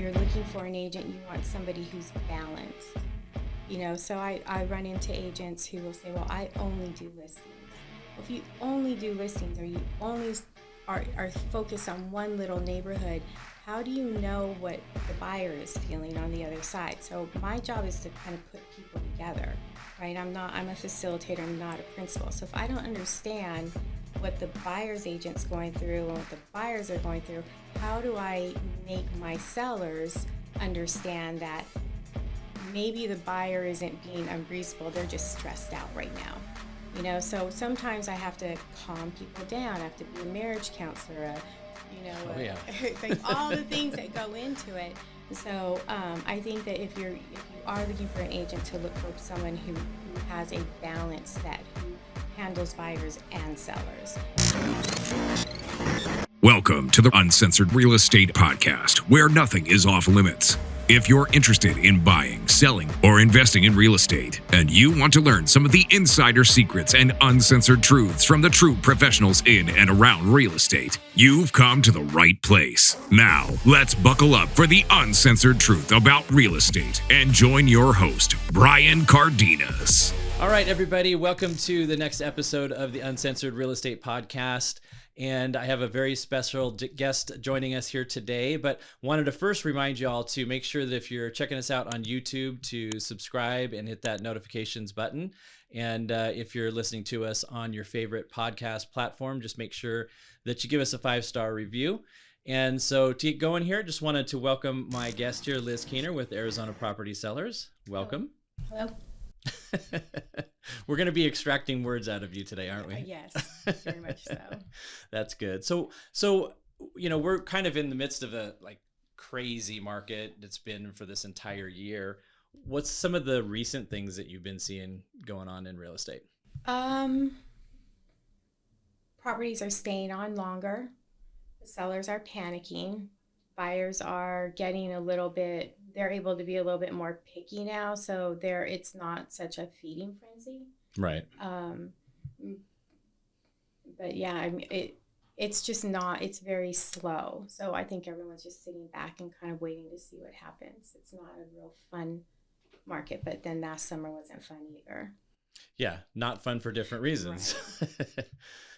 you're looking for an agent, you want somebody who's balanced. So I run into agents who will say, well, I only do listings. Well, if you only do listings, or you only are focused on one little neighborhood, how do you know what the buyer is feeling on the other side? So my job is to kind of put people together, right? I'm a facilitator, I'm not a principal. So if I don't understand what the buyer's agent's going through and what the buyers are going through, how do I make my sellers understand that maybe the buyer isn't being unreasonable, they're just stressed out right now? So sometimes I have to calm people down. I have to be a marriage counselor, like all the things that go into it. So I think that if you are looking for an agent, to look for someone who has a balanced set, who handles buyers and sellers. Welcome to the Uncensored Real Estate Podcast, where nothing is off limits. If you're interested in buying, selling, or investing in real estate, and you want to learn some of the insider secrets and uncensored truths from the true professionals in and around real estate, you've come to the right place. Now, let's buckle up for the uncensored truth about real estate and join your host, Brian Cardenas. All right, everybody, welcome to the next episode of the Uncensored Real Estate Podcast. And I have a very special guest joining us here today, but wanted to first remind you all to make sure that if you're checking us out on YouTube, to subscribe and hit that notifications button. And if you're listening to us on your favorite podcast platform, just make sure that you give us a 5-star review. And so to get going here, just wanted to welcome my guest here, Liz Kiener with Arizona Property Sellers. Welcome. Hello. We're going to be extracting words out of you today, aren't we? Yes, very much so. That's good. So, we're kind of in the midst of a crazy market that's been for this entire year. What's some of the recent things that you've been seeing going on in real estate? Properties are staying on longer. The sellers are panicking. Buyers are getting they're able to be a little bit more picky now, so it's not such a feeding frenzy. Right. But yeah, it's just not, it's very slow. So I think everyone's just sitting back and kind of waiting to see what happens. It's not a real fun market, but then last summer wasn't fun either. Yeah, not fun for different reasons. Right.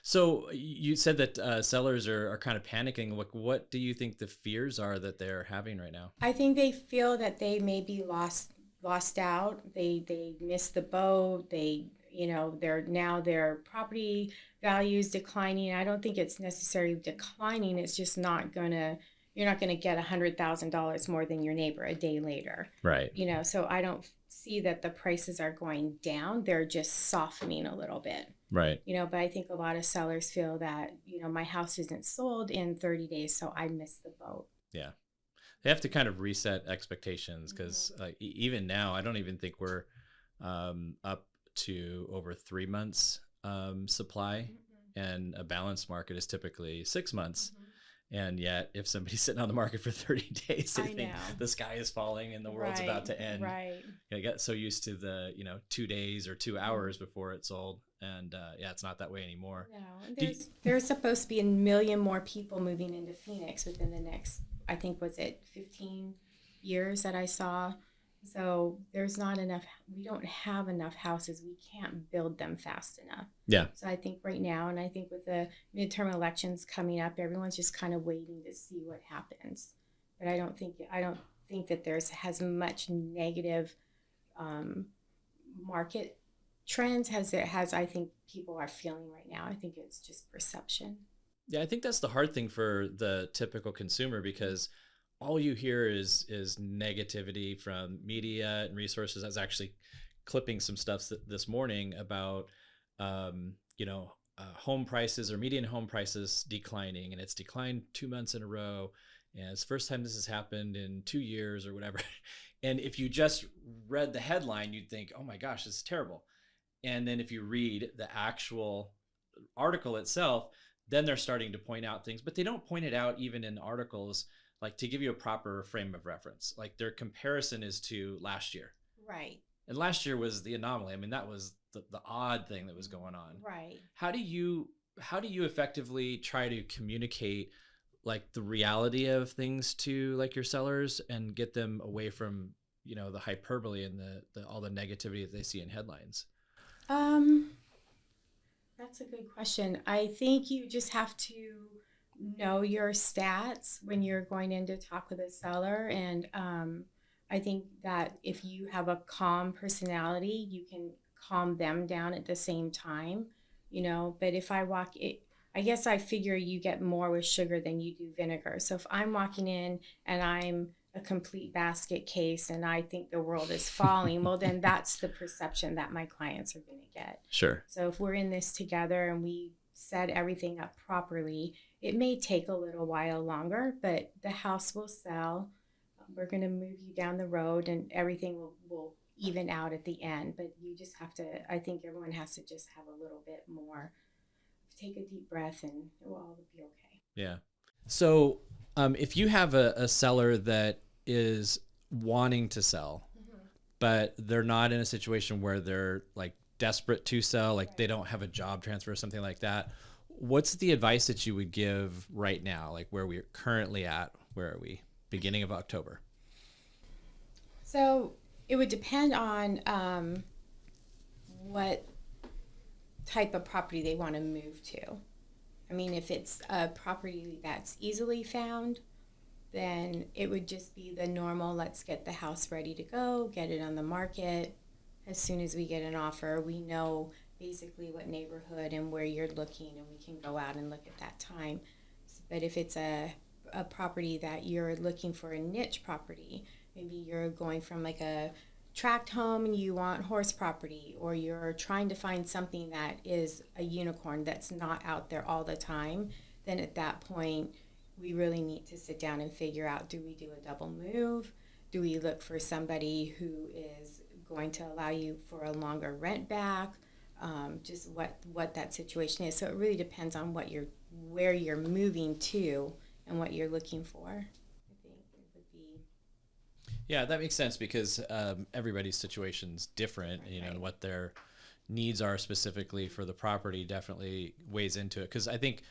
So you said that sellers are kind of panicking. What do you think the fears are that they're having right now? I think they feel that they may be lost out. They missed the boat. Their property values declining. I don't think it's necessarily declining. It's just you're not gonna get $100,000 more than your neighbor a day later. Right. So I don't see that the prices are going down. They're just softening a little bit. Right. But I think a lot of sellers feel that, my house isn't sold in 30 days, so I missed the boat. Yeah. They have to kind of reset expectations because even now, I don't even think we're up to over 3 months supply, and a balanced market is typically 6 months. And yet, if somebody's sitting on the market for 30 days, they think the sky is falling and the world's about to end. Right. I got so used to the 2 days or 2 hours before it sold, and it's not that way anymore. No, there's supposed to be 1 million more people moving into Phoenix within the next, I think, 15 years that I saw. So there's not enough. We don't have enough houses. We can't build them fast enough. Yeah. So I think right now, and I think with the midterm elections coming up, everyone's just kind of waiting to see what happens. But I don't think that has much negative market trends as I think people are feeling right now. I think it's just perception. Yeah, I think that's the hard thing for the typical consumer, because all you hear is negativity from media and resources. I was actually clipping some stuff this morning about, home prices or median home prices declining, and it's declined 2 months in a row. And it's the first time this has happened in 2 years or whatever. And if you just read the headline, you'd think, oh my gosh, this is terrible. And then if you read the actual article itself, then they're starting to point out things, but they don't point it out even in articles to give you a proper frame of reference. Their comparison is to last year. Right. And last year was the anomaly. I mean, that was the odd thing that was going on. Right. How do you effectively try to communicate like the reality of things to like your sellers and get them away from, the hyperbole and the all the negativity that they see in headlines? That's a good question. I think you just have to know your stats when you're going in to talk with a seller. And I think that if you have a calm personality, you can calm them down at the same time, But if I walk it, I guess I figure you get more with sugar than you do vinegar. So if I'm walking in and I'm a complete basket case and I think the world is falling, well, then that's the perception that my clients are going to get. Sure. So if we're in this together and we set everything up properly, it may take a little while longer, but the house will sell. We're going to move you down the road and everything will even out at the end. But you just have to, I think everyone has to just have a little bit more, take a deep breath, and it will all be okay. Yeah. So if you have a seller that is wanting to sell, but they're not in a situation where they're like desperate to sell, like they don't have a job transfer or something like that, what's the advice that you would give right now, like where we're currently at? Where are we? Beginning of October. So it would depend on what type of property they want to move to. I mean, if it's a property that's easily found, then it would just be the normal, let's get the house ready to go, get it on the market. As soon as we get an offer, we know basically what neighborhood and where you're looking, and we can go out and look at that time. But if it's a property that you're looking for, a niche property, maybe you're going from like a tract home and you want horse property, or you're trying to find something that is a unicorn that's not out there all the time, then at that point we really need to sit down and figure out, do we do a double move? Do we look for somebody who is going to allow you for a longer rent back? Just what that situation is. So it really depends on where you're moving to and what you're looking for. I think it would be. Yeah, that makes sense because everybody's situation's different, Right. And what their needs are specifically for the property definitely weighs into it. Because I think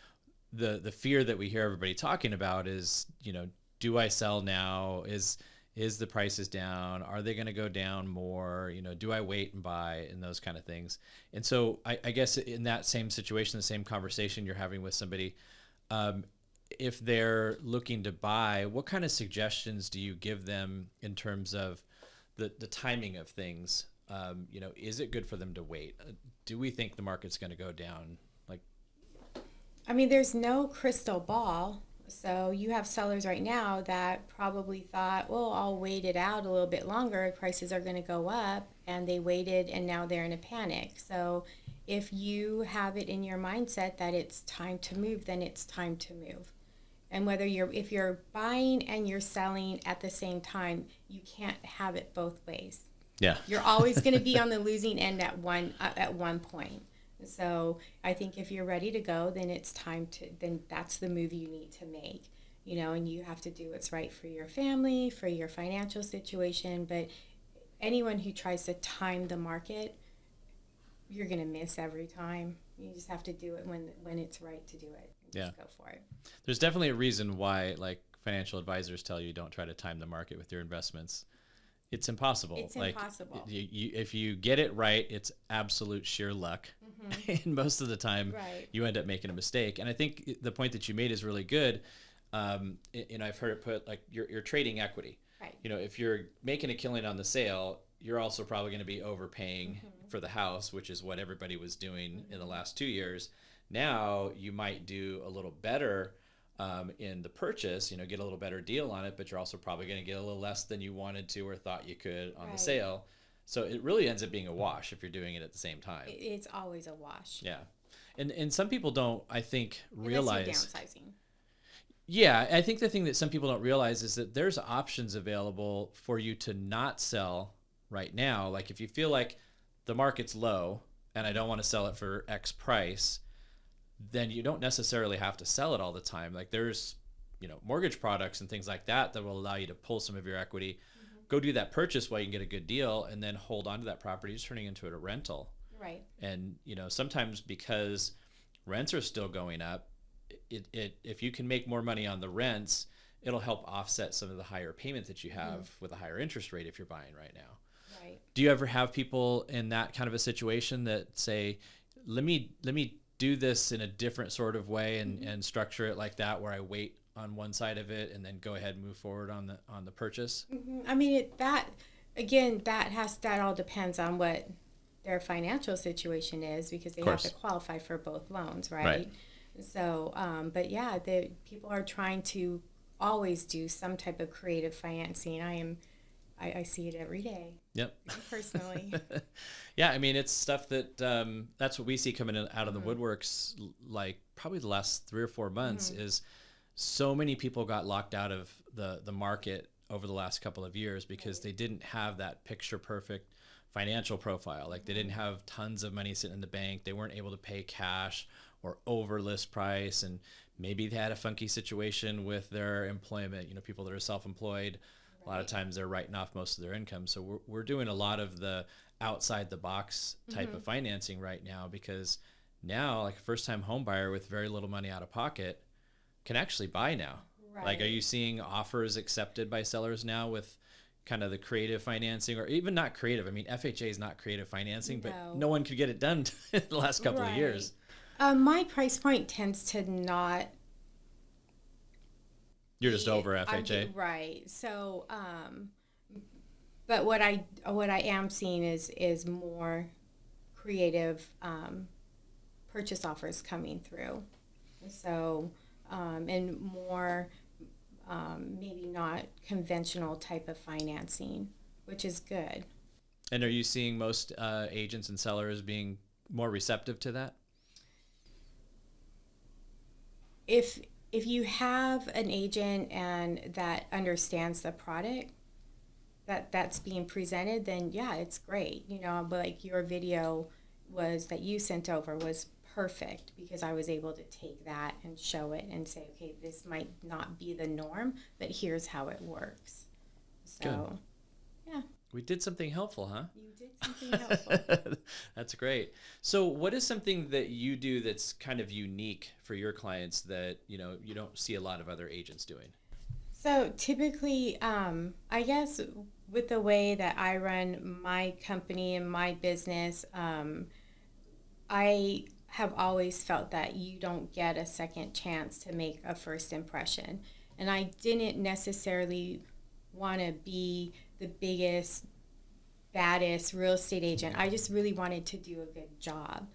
the fear that we hear everybody talking about is, do I sell now? Is the prices down? Are they going to go down more? Do I wait and buy, and those kind of things? And so I guess in that same situation, the same conversation you're having with somebody, if they're looking to buy, what kind of suggestions do you give them in terms of the timing of things? Is it good for them to wait? Do we think the market's going to go down? I mean, there's no crystal ball. So you have sellers right now that probably thought, well, I'll wait it out a little bit longer. Prices are going to go up, and they waited, and now they're in a panic. So if you have it in your mindset that it's time to move, then it's time to move. And if you're buying and you're selling at the same time, you can't have it both ways. Yeah. You're always going to be on the losing end at one point. So I think if you're ready to go, then then that's the move you need to make, and you have to do what's right for your family, for your financial situation. But anyone who tries to time the market, you're going to miss every time. You just have to do it when it's right to do it. Just go for it. There's definitely a reason why financial advisors tell you don't try to time the market with your investments. It's impossible. It's impossible. If you get it right, it's absolute sheer luck. Mm-hmm. And most of the time, you end up making a mistake. And I think the point that you made is really good. I've heard it put you're trading equity. Right. If you're making a killing on the sale, you're also probably going to be overpaying for the house, which is what everybody was doing in the last 2 years. Now you might do a little better in the purchase, get a little better deal on it, but you're also probably going to get a little less than you wanted to or thought you could on the sale. So it really ends up being a wash if you're doing it at the same time. It's always a wash. Yeah. And some people don't, I think, realize. Unless you're downsizing. Yeah, I think the thing that some people don't realize is that there's options available for you to not sell right now. Like if you feel like the market's low and I don't want to sell it for X price, then you don't necessarily have to sell it all the time. Like there's, mortgage products and things like that will allow you to pull some of your equity, go do that purchase while you can get a good deal, and then hold on to that property, just turning into it a rental. Right. And, sometimes because rents are still going up, if you can make more money on the rents, it'll help offset some of the higher payment that you have with a higher interest rate if you're buying right now. Right. Do you ever have people in that kind of a situation that say, let me do this in a different sort of way and structure it like that, where I wait on one side of it and then go ahead and move forward on the purchase? I mean, that all depends on what their financial situation is, because they have to qualify for both loans, right? So, but yeah, people are trying to always do some type of creative financing. I see it every day. Yep. Personally. Yeah, I mean, it's stuff that that's what we see coming out of the woodworks, like probably the last 3 or 4 months, is so many people got locked out of the market over the last couple of years because they didn't have that picture perfect financial profile. Like they didn't have tons of money sitting in the bank. They weren't able to pay cash or over list price, and maybe they had a funky situation with their employment. People that are self-employed, a lot of times they're writing off most of their income. So we're doing a lot of the outside the box type of financing right now, because now, like, a first time home buyer with very little money out of pocket can actually buy now. Right. Like, are you seeing offers accepted by sellers now with kind of the creative financing, or even not creative? I mean, FHA is not creative financing, but no one could get it done in the last couple of years. My price point tends to not. You're just over FHA, right? So, but what I am seeing is more creative purchase offers coming through. So, and more maybe not conventional type of financing, which is good. And are you seeing most agents and sellers being more receptive to that? If you have an agent and that understands the product that's being presented, then yeah, it's great. But like your video that you sent over was perfect, because I was able to take that and show it and say, okay, this might not be the norm, but here's how it works. So, good. Yeah. We did something helpful, huh? You did something helpful. That's great. So what is something that you do that's kind of unique for your clients that, you don't see a lot of other agents doing? So typically, I guess with the way that I run my company and my business, I have always felt that you don't get a second chance to make a first impression. And I didn't necessarily want to be the biggest, baddest real estate agent. I just really wanted to do a good job.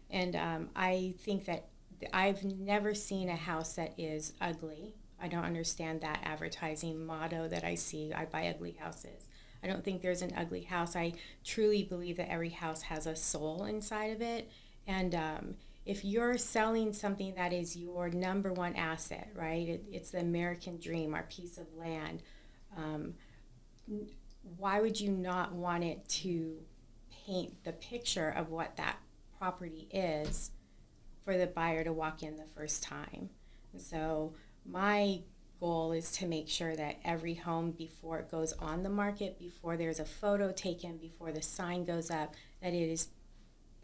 And I think that I've never seen a house that is ugly. I don't understand that advertising motto that I see, I buy ugly houses. I don't think there's an ugly house. I truly believe that every house has a soul inside of it. And if you're selling something that is your number one asset, right? It's the American dream, our piece of land. Why would you not want it to paint the picture of what that property is for the buyer to walk in the first time? And so my goal is to make sure that every home, before it goes on the market, before there's a photo taken, before the sign goes up, that it is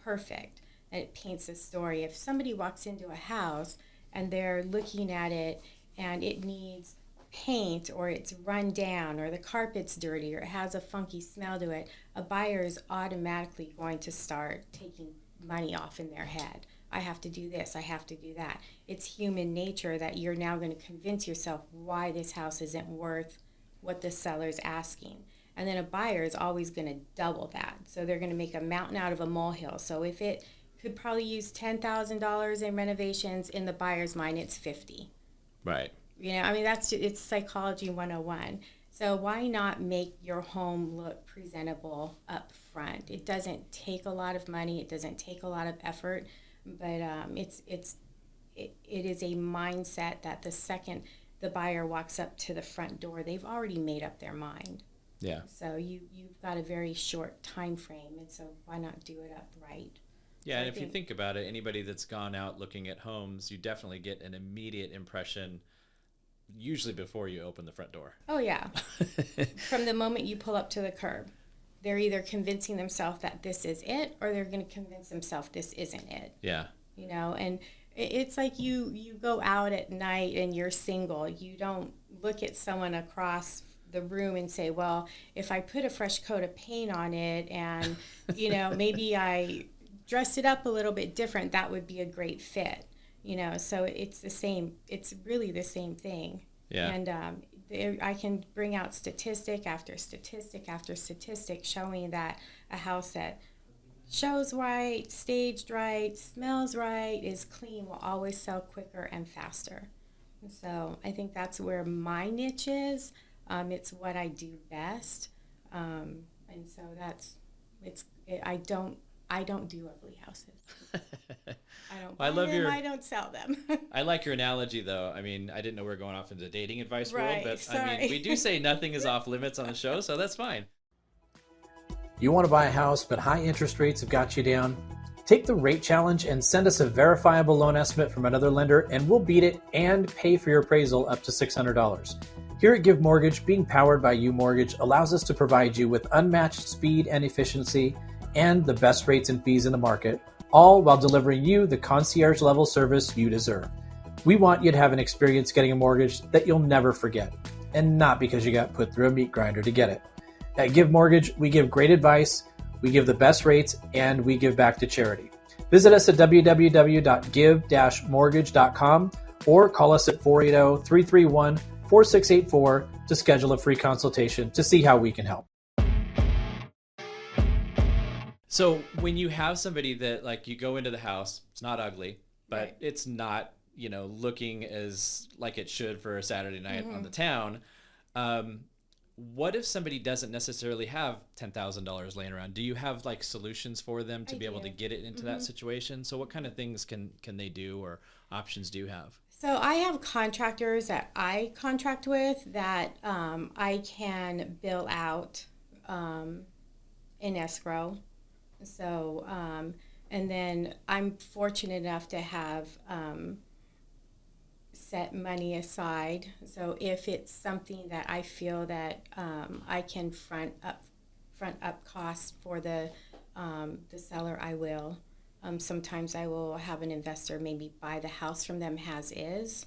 perfect, that it paints a story. If somebody walks into a house and they're looking at it and it needs paint, or it's run down, or the carpet's dirty, or it has a funky smell to it, a buyer is automatically going to start taking money off in their head. I have to do this, I have to do that. It's human nature that you're now going to convince yourself why this house isn't worth what the seller's asking. And then a buyer is always going to double that. So they're going to make a mountain out of a molehill. So if it could probably use $10,000 in renovations, in the buyer's mind, it's 50. Right. It's psychology 101. So why not make your home look presentable up front? It doesn't take a lot of money. It doesn't take a lot of effort, but it is a mindset that the second the buyer walks up to the front door, they've already made up their mind. Yeah. So you've got a very short time frame, and so why not do it up right? Yeah, and if you think about it, anybody that's gone out looking at homes, you definitely get an immediate impression, usually before you open the front door. Oh, yeah. From the moment you pull up to the curb, they're either convincing themselves that this is it, or they're going to convince themselves this isn't it. Yeah. And It's like you go out at night and you're single. You don't look at someone across the room and say, well, if I put a fresh coat of paint on it and, maybe I dress it up a little bit different, that would be a great fit. So it's the same. It's really the same thing. Yeah. And I can bring out statistic after statistic after statistic showing that a house that shows right, staged right, smells right, is clean, will always sell quicker and faster. And so I think that's where my niche is. It's what I do best. And so I don't do ugly houses. I don't buy them, I don't sell them. I like your analogy, though. I mean, I didn't know we were going off into the dating advice Right, world, but sorry. I mean, we do say nothing is off limits on the show, so that's fine. You want to buy a house, but high interest rates have got you down? Take the rate challenge and send us a verifiable loan estimate from another lender, and we'll beat it and pay for your appraisal up to $600. Here at Give Mortgage, being powered by U Mortgage allows us to provide you with unmatched speed and efficiency and the best rates and fees in the market, all while delivering you the concierge level service you deserve. We want you to have an experience getting a mortgage that you'll never forget, and not because you got put through a meat grinder to get it. At Give Mortgage, we give great advice, we give the best rates, and we give back to charity. Visit us at www.give-mortgage.com or call us at 480-331-4684 to schedule a free consultation to see how we can help. So when you have somebody that, like, you go into the house, it's not ugly, but Right. it's not, looking as like it should for a Saturday night on the town. What if somebody doesn't necessarily have $10,000 laying around? Do you have like solutions for them to be able to get it into that situation? So what kind of things can they do, or options do you have? So I have contractors that I contract with that I can bill out in escrow. So, and then I'm fortunate enough to have set money aside. So if it's something that I feel that I can front up costs for the seller, I will. Sometimes I will have an investor maybe buy the house from them as is,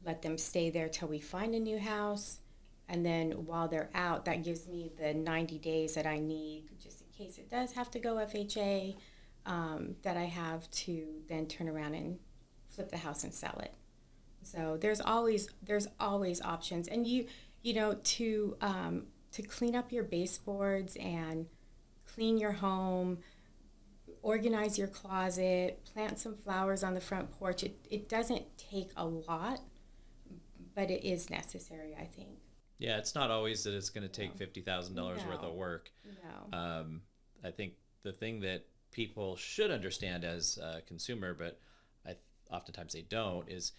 let them stay there till we find a new house, and then while they're out, that gives me the 90 days that I need just in case it does have to go FHA, that I have to then turn around and flip the house and sell it. So there's always options, and to clean up your baseboards and clean your home, organize your closet, plant some flowers on the front porch. It doesn't take a lot, but it is necessary, I think. Yeah, it's not always that it's going to take $50,000 worth of work. No. I think the thing that people should understand as a consumer, but oftentimes they don't, is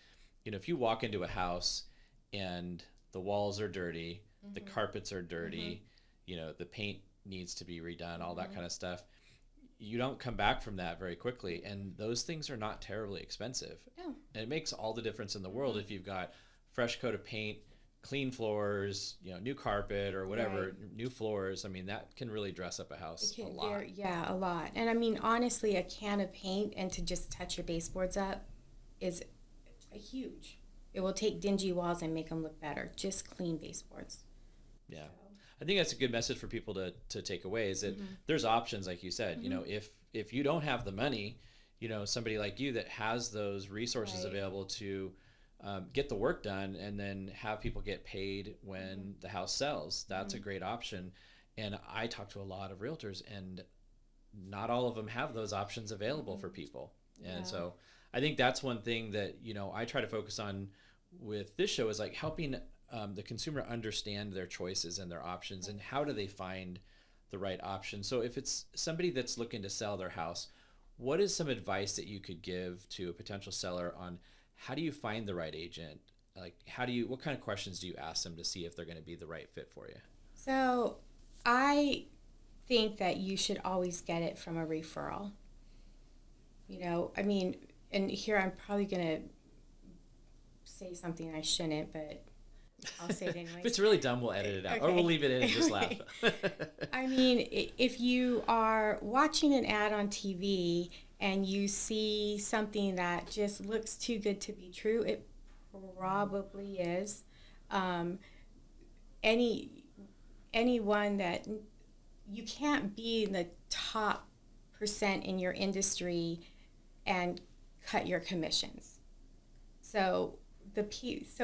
if you walk into a house and the walls are dirty, the carpets are dirty, the paint needs to be redone, all that kind of stuff, you don't come back from that very quickly. And those things are not terribly expensive. No. And it makes all the difference in the world if you've got fresh coat of paint, clean floors, new carpet or whatever, Right. new floors. I mean, that can really dress up a house a lot. A lot. And I mean, honestly, a can of paint and to just touch your baseboards up is huge. It will take dingy walls and make them look better. Just clean baseboards. Yeah. I think that's a good message for people to take away, is that there's options, like you said. If you don't have the money, somebody like you that has those resources Right. available to get the work done and then have people get paid when the house sells, that's a great option. And I talk to a lot of realtors, and not all of them have those options available for people. And so I think that's one thing that, I try to focus on with this show, is like helping the consumer understand their choices and their options, and how do they find the right option. So if it's somebody that's looking to sell their house, what is some advice that you could give to a potential seller on how do you find the right agent? Like, what kind of questions do you ask them to see if they're going to be the right fit for you? So I think that you should always get it from a referral. I mean, and here I'm probably going to say something I shouldn't, but I'll say it anyway. If it's really dumb, we'll edit it out, or Okay. we'll leave it in and just laugh. I mean, if you are watching an ad on TV and you see something that just looks too good to be true, it probably is. Anyone that you can't be in the top percent in your industry and cut your commissions. So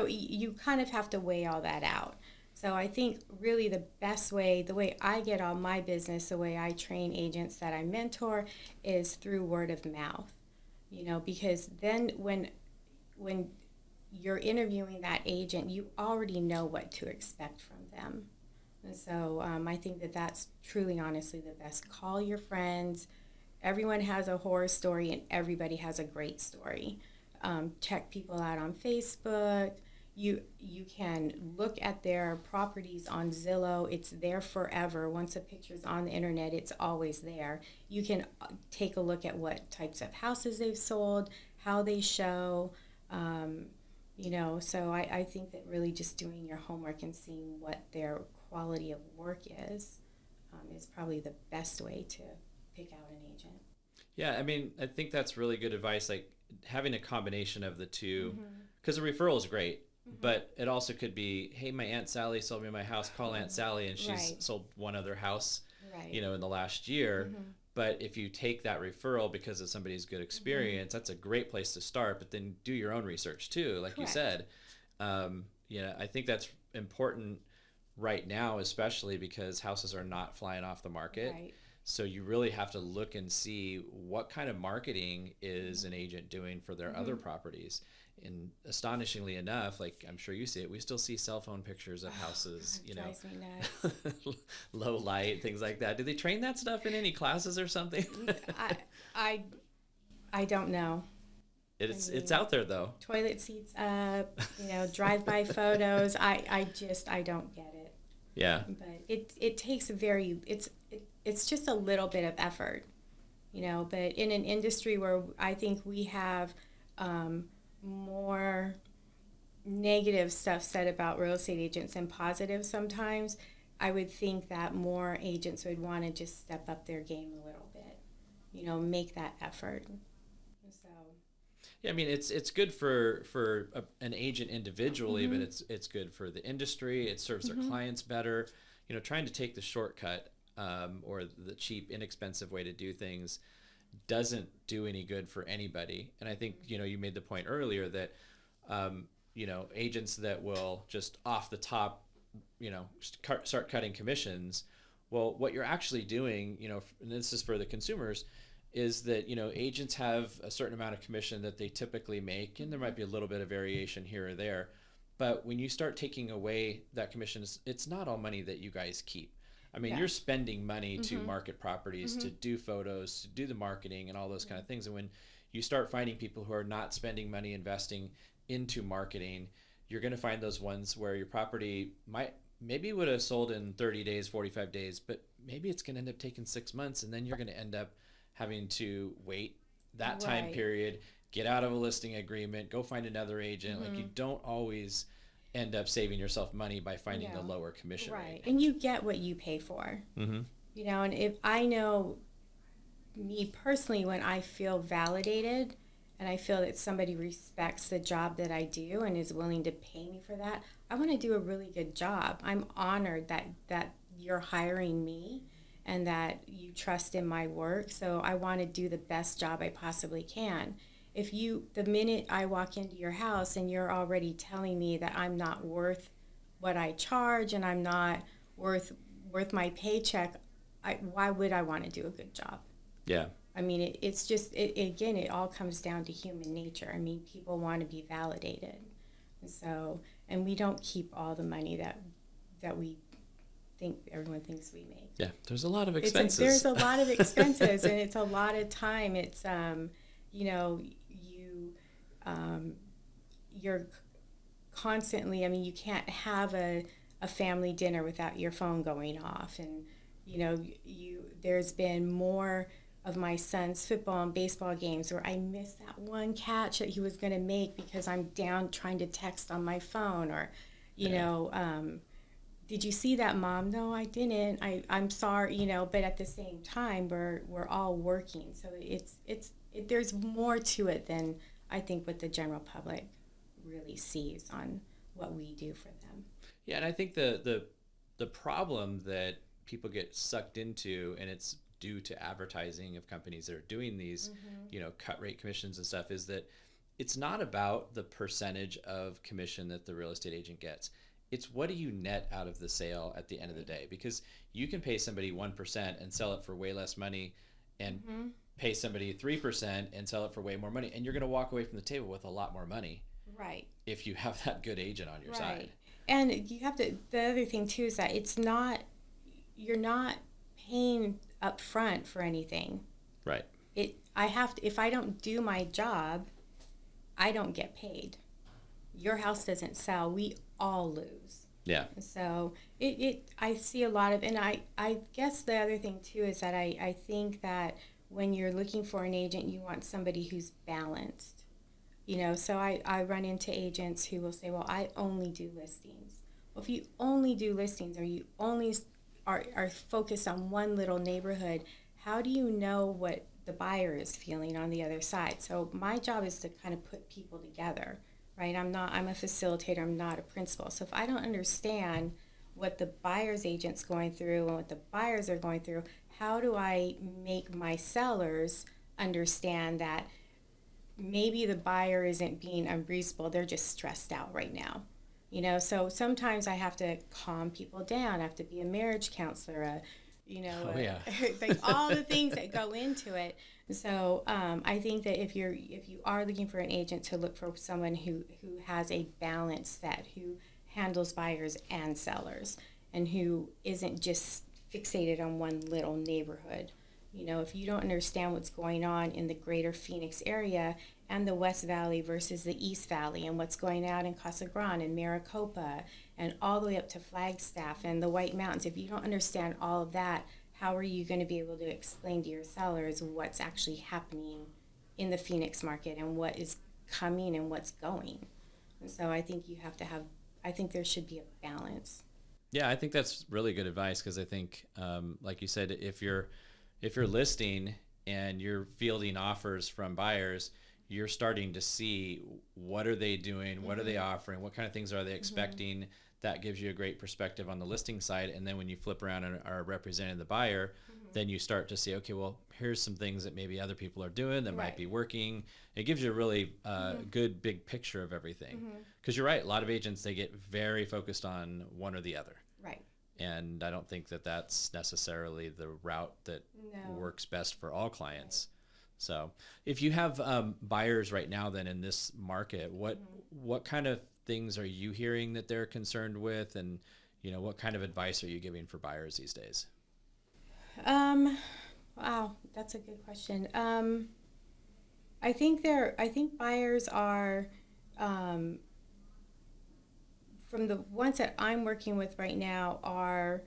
you kind of have to weigh all that out. So I think really the best way, the way I get all my business, the way I train agents that I mentor, is through word of mouth. Because then when you're interviewing that agent, you already know what to expect from them. And so I think that that's truly, honestly, the best. Call your friends. Everyone has a horror story, and everybody has a great story. Check people out on Facebook. You can look at their properties on Zillow. It's there forever. Once a picture's on the internet, it's always there. You can take a look at what types of houses they've sold, how they show. So I think that really just doing your homework and seeing what their quality of work is probably the best way to pick out an agent. Yeah, I mean, I think that's really good advice, like having a combination of the two, because a referral is great, but it also could be, hey, my Aunt Sally sold me my house, call Aunt Sally, and she's sold one other house, in the last year. But if you take that referral because of somebody's good experience, that's a great place to start, but then do your own research too, like you said. I think that's important right now, especially because houses are not flying off the market. Right. So you really have to look and see what kind of marketing is an agent doing for their other properties. And astonishingly enough, like I'm sure you see it, we still see cell phone pictures of houses, Drives me nuts. low light, things like that. Do they train that stuff in any classes or something? I don't know. It's out there though. Toilet seats up, drive-by photos. I don't get it. Yeah. But it takes it's just a little bit of effort, but in an industry where I think we have more negative stuff said about real estate agents and positive sometimes, I would think that more agents would want to just step up their game a little bit, make that effort. So yeah, I mean, it's good for an agent individually, but it's good for the industry. It serves their clients better. Trying to take the shortcut or the cheap, inexpensive way to do things doesn't do any good for anybody. And I think, you made the point earlier that, agents that will just off the top, start cutting commissions. Well, what you're actually doing, and this is for the consumers, is that, agents have a certain amount of commission that they typically make, and there might be a little bit of variation here or there. But when you start taking away that commission, it's not all money that you guys keep. I mean, you're spending money to market properties, to do photos, to do the marketing and all those kind of things. And when you start finding people who are not spending money investing into marketing, you're going to find those ones where your property maybe would have sold in 30 days, 45 days, but maybe it's going to end up taking 6 months, and then you're going to end up having to wait that time period, get out of a listing agreement, go find another agent. Like, you don't always end up saving yourself money by finding the lower commission rate. And you get what you pay for. And if I know, me personally, when I feel validated and I feel that somebody respects the job that I do and is willing to pay me for that, I want to do a really good job. I'm honored that you're hiring me and that you trust in my work. So I want to do the best job I possibly can. If the minute I walk into your house and you're already telling me that I'm not worth what I charge and I'm not worth my paycheck, why would I want to do a good job? Yeah. I mean, it's just, again, it all comes down to human nature. I mean, people want to be validated. And we don't keep all the money that we think everyone thinks we make. Yeah, there's a lot of expenses. There's a lot of expenses, and it's a lot of time. It's, you're constantly, you can't have a family dinner without your phone going off. And, there's been more of my son's football and baseball games where I missed that one catch that he was going to make because I'm down trying to text on my phone, or, did you see that, Mom? No, I it's, I'm sorry, but at the same time, we're all working. So it's there's more to it than I think what the general public really sees on what we do for them. Yeah, and I think the problem that people get sucked into, and it's due to advertising of companies that are doing these, cut rate commissions and stuff, is that it's not about the percentage of commission that the real estate agent gets. It's what do you net out of the sale at the end of the day? Because you can pay somebody 1% and sell it for way less money, and pay somebody 3% and sell it for way more money, and you're going to walk away from the table with a lot more money. Right. If you have that good agent on your side. And you have to, the other thing too is that you're not paying up front for anything. Right. If I don't do my job, I don't get paid. Your house doesn't sell, we all lose. Yeah. So I see a lot of, and I guess the other thing too is that I think that when you're looking for an agent, you want somebody who's balanced. So I run into agents who will say, well, I only do listings. Well, if you only do listings, or you only are focused on one little neighborhood, how do you know what the buyer is feeling on the other side? So my job is to kind of put people together, right? I'm a facilitator, I'm not a principal. So if I don't understand what the buyer's agent's going through and what the buyers are going through, how do I make my sellers understand that maybe the buyer isn't being unreasonable, they're just stressed out right now? So sometimes I have to calm people down. I have to be a marriage counselor, like all the things that go into it. So I think that if you are looking for an agent, to look for someone who has a balanced set, who handles buyers and sellers, and who isn't just fixated on one little neighborhood. If you don't understand what's going on in the greater Phoenix area and the West Valley versus the East Valley, and what's going on in Casa Grande and Maricopa and all the way up to Flagstaff and the White Mountains, if you don't understand all of that, how are you going to be able to explain to your sellers what's actually happening in the Phoenix market and what is coming and what's going? And so I think I think there should be a balance. Yeah, I think that's really good advice, because I think, like you said, if you're listing and you're fielding offers from buyers, you're starting to see what are they doing, what are they offering, what kind of things are they expecting. That gives you a great perspective on the listing side. And then when you flip around and are representing the buyer, then you start to see, okay, well, here's some things that maybe other people are doing that might be working. It gives you a really good big picture of everything. Because you're right, a lot of agents, they get very focused on one or the other. Right. And I don't think that that's necessarily the route that works best for all clients. So if you have buyers right now then in this market, what kind of things are you hearing that they're concerned with, and what kind of advice are you giving for buyers these days? Wow, that's a good question. I think buyers are, from the ones that I'm working with right now, are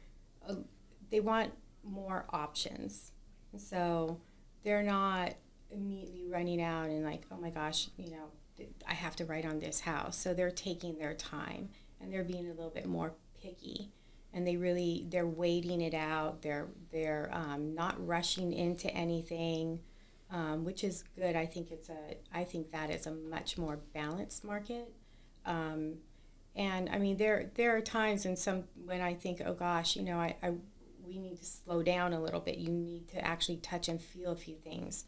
they want more options. So they're not immediately running out and like, oh my gosh, I have to write on this house. So they're taking their time and they're being a little bit more picky, and they're waiting it out. They're not rushing into anything, which is good. I think that is a much more balanced market. And I mean, there are times when I think, oh gosh, we need to slow down a little bit. You need to actually touch and feel a few things.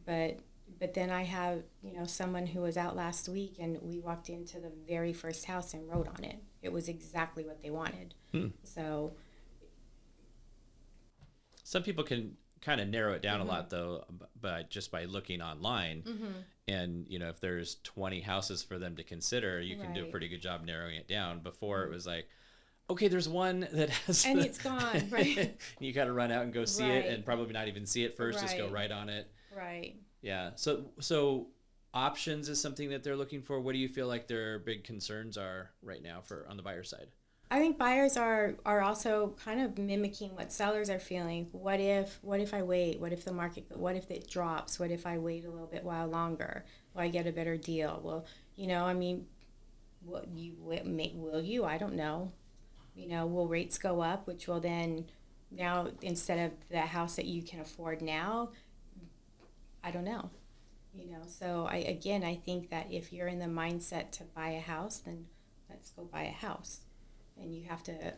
But then I have, someone who was out last week, and we walked into the very first house and wrote on it. It was exactly what they wanted. So some people can kind of narrow it down a lot, though, but just by looking online. And if there's 20 houses for them to consider, you can do a pretty good job narrowing it down. Before it was like, okay, there's one that has, and it's gone, right? You got to run out and go see it, and probably not even see it first, just go right on it. Right. Yeah. So options is something that they're looking for. What do you feel like their big concerns are right now on the buyer side? I think buyers are also kind of mimicking what sellers are feeling. What if I wait? What if it drops? What if I wait a little bit while longer? Will I get a better deal? Well, will you? I don't know. Will rates go up, which will then, now instead of the house that you can afford now, I don't know. So I think that if you're in the mindset to buy a house, then let's go buy a house. And you have to,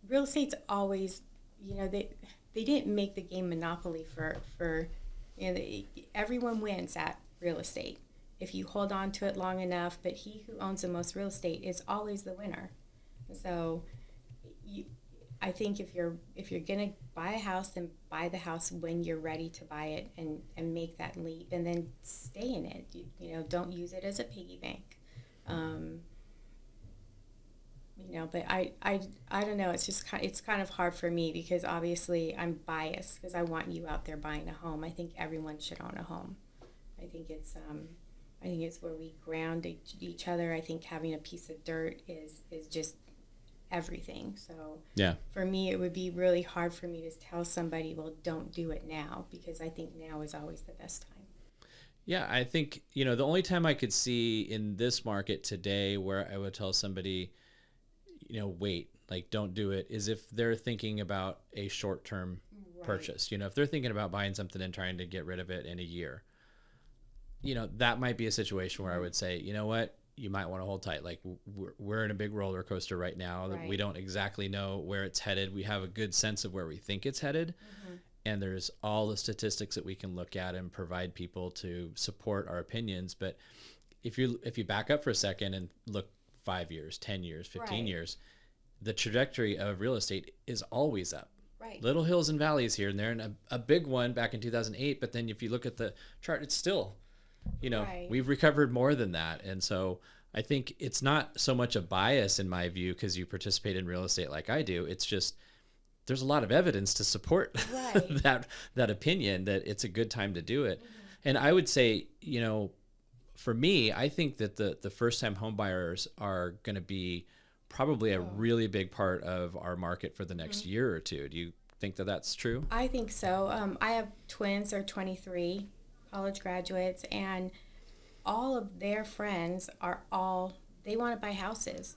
real estate's always, they didn't make the game Monopoly for everyone wins at real estate if you hold on to it long enough, but he who owns the most real estate is always the winner. So I think if you're gonna buy a house, then buy the house when you're ready to buy it and make that leap, and then stay in it. Don't use it as a piggy bank. But I don't know. It's just it's kind of hard for me because obviously I'm biased because I want you out there buying a home. I think everyone should own a home. I think it's where we ground each other. I think having a piece of dirt is just everything. So yeah, for me, it would be really hard for me to tell somebody, well, don't do it now, because I think now is always the best time. Yeah, I think, the only time I could see in this market today where I would tell somebody, wait, like don't do it, is if they're thinking about a short-term purchase. If they're thinking about buying something and trying to get rid of it in a year, that might be a situation where I would say, you know what, you might want to hold tight. Like we're in a big roller coaster right now. That we don't exactly know where it's headed. We have a good sense of where we think it's headed. Mm-hmm. And there's all the statistics that we can look at and provide people to support our opinions. But if you back up for a second and look 5 years, 10 years, 15 years, the trajectory of real estate is always up. Right. Little hills and valleys here and there, and a big one back in 2008. But then if you look at the chart, it's still, we've recovered more than that. And so I think it's not so much a bias in my view because you participate in real estate like I do. It's just there's a lot of evidence to support that opinion that it's a good time to do it. Mm-hmm. And I would say, for me, I think that the first-time home buyers are going to be probably a really big part of our market for the next year or two. Do you think that that's true? I think so. I have twins, they're 23, college graduates, and all of their friends they want to buy houses.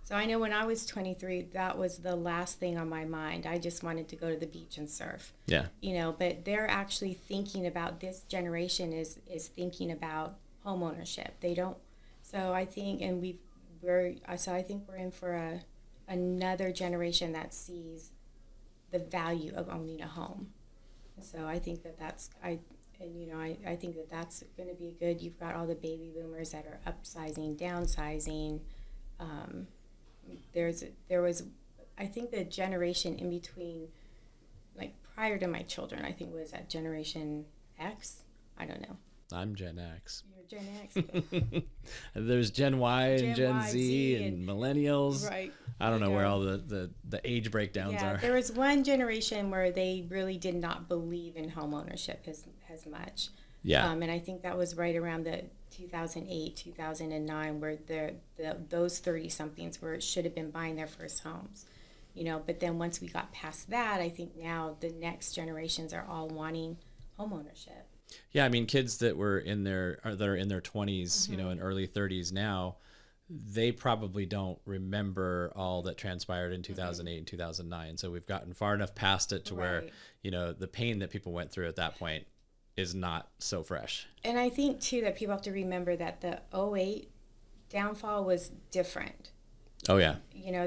So I know when I was 23, that was the last thing on my mind. I just wanted to go to the beach and surf. Yeah. But they're actually thinking about, this generation is thinking about home ownership. They don't. So I think, I think we're in for another generation that sees the value of owning a home. So I think I think that's going to be good. You've got all the baby boomers that are upsizing, downsizing. There was, I think the generation in between, like prior to my children, I think was that Generation X. I don't know. I'm Gen X. You're Gen X. There's Gen Y and Gen Z and millennials. Right. I don't know where all the age breakdowns are. There was one generation where they really did not believe in home ownership as much. Yeah. And I think that was right around the 2008, 2009, where those 30-somethings should have been buying their first homes. But then once we got past that, I think now the next generations are all wanting home ownership. Yeah, I mean, kids that are in their 20s, and early 30s now, they probably don't remember all that transpired in 2008 and 2009. So we've gotten far enough past it to where, the pain that people went through at that point is not so fresh. And I think, too, that people have to remember that the 2008 downfall was different. Oh, yeah.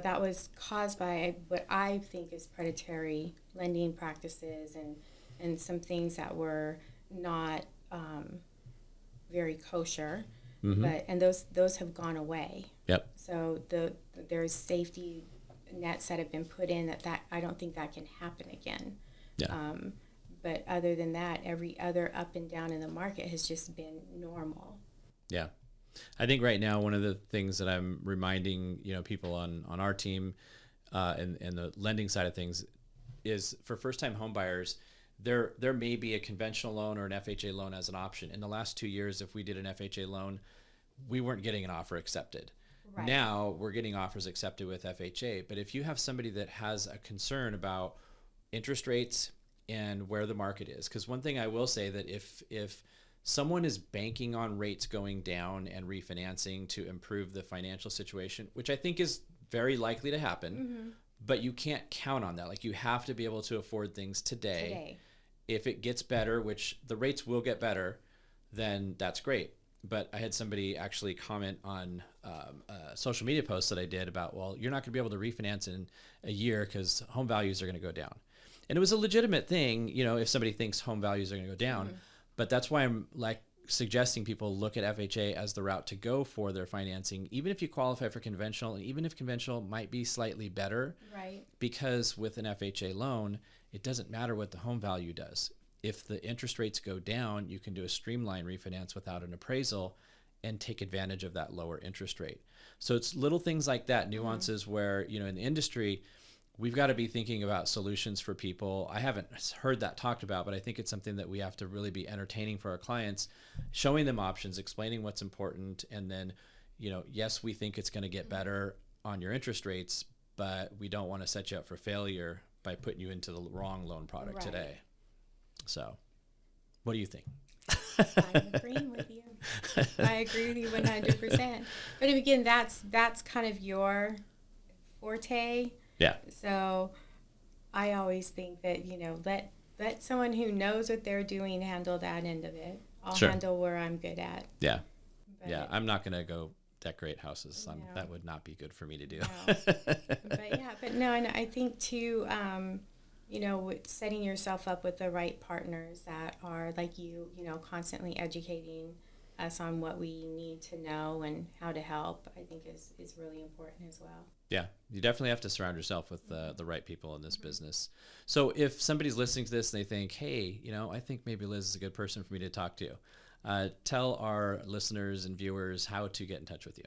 That was caused by what I think is predatory lending practices and some things that were not very kosher. Mm-hmm. And those have gone away. Yep. So there's safety nets that have been put in that I don't think that can happen again. Yeah. But other than that, every other up and down in the market has just been normal. Yeah. I think right now, one of the things that I'm reminding, people on our team and the lending side of things is for first-time home buyers, there may be a conventional loan or an FHA loan as an option. In the last 2 years, if we did an FHA loan, we weren't getting an offer accepted. Right. Now we're getting offers accepted with FHA. But if you have somebody that has a concern about interest rates and where the market is, because one thing I will say that if someone is banking on rates going down and refinancing to improve the financial situation, which I think is very likely to happen, but you can't count on that. Like, you have to be able to afford things today. If it gets better, which the rates will get better, then that's great. But I had somebody actually comment on a social media post that I did about, well, you're not going to be able to refinance in a year because home values are going to go down. And it was a legitimate thing, if somebody thinks home values are going to go down. But that's why I'm like suggesting people look at FHA as the route to go for their financing, even if you qualify for conventional, and even if conventional might be slightly better. Right. Because with an FHA loan, it doesn't matter what the home value does. If the interest rates go down, you can do a streamline refinance without an appraisal and take advantage of that lower interest rate. So it's little things like that, nuances where, in the industry, we've got to be thinking about solutions for people. I haven't heard that talked about, but I think it's something that we have to really be entertaining for our clients, showing them options, explaining what's important. And then, yes, we think it's going to get better on your interest rates, but we don't want to set you up for failure by putting you into the wrong loan product today. So what do you think? I'm agreeing with you. I agree with you 100%. But again, that's kind of your forte. Yeah. So I always think that, let someone who knows what they're doing handle that end of it. I'll handle where I'm good at. Yeah. But, I'm not going to go decorate houses. That would not be good for me to do. No. And I think too, setting yourself up with the right partners that are like you, constantly educating us on what we need to know and how to help, I think is really important as well. Yeah, you definitely have to surround yourself with the right people in this business. So if somebody's listening to this and they think, hey, I think maybe Liz is a good person for me to talk to, tell our listeners and viewers how to get in touch with you.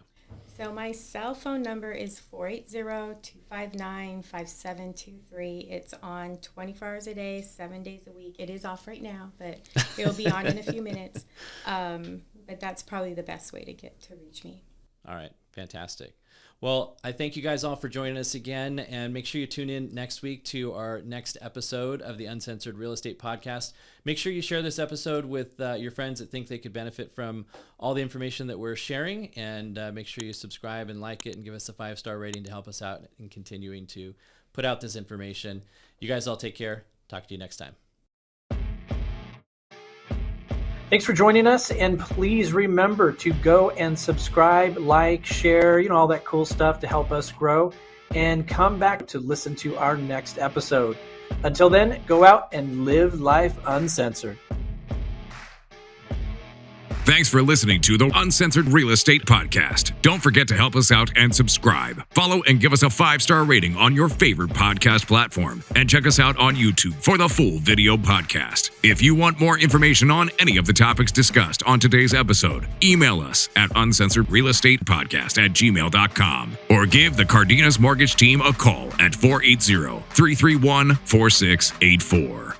So my cell phone number is 480-259-5723. It's on 24 hours a day, 7 days a week. It is off right now, but it'll be on in a few minutes. But that's probably the best way to reach me. All right. Fantastic. Well, I thank you guys all for joining us again, and make sure you tune in next week to our next episode of the Uncensored Real Estate Podcast. Make sure you share this episode with your friends that think they could benefit from all the information that we're sharing, and make sure you subscribe and like it and give us a 5-star rating to help us out in continuing to put out this information. You guys all take care. Talk to you next time. Thanks for joining us, and please remember to go and subscribe, like, share, all that cool stuff to help us grow, and come back to listen to our next episode. Until then, go out and live life uncensored. Thanks for listening to the Uncensored Real Estate Podcast. Don't forget to help us out and subscribe. Follow and give us a 5-star rating on your favorite podcast platform. And check us out on YouTube for the full video podcast. If you want more information on any of the topics discussed on today's episode, email us at uncensoredrealestatepodcast@gmail.com or give the Cardenas Mortgage Team a call at 480-331-4684.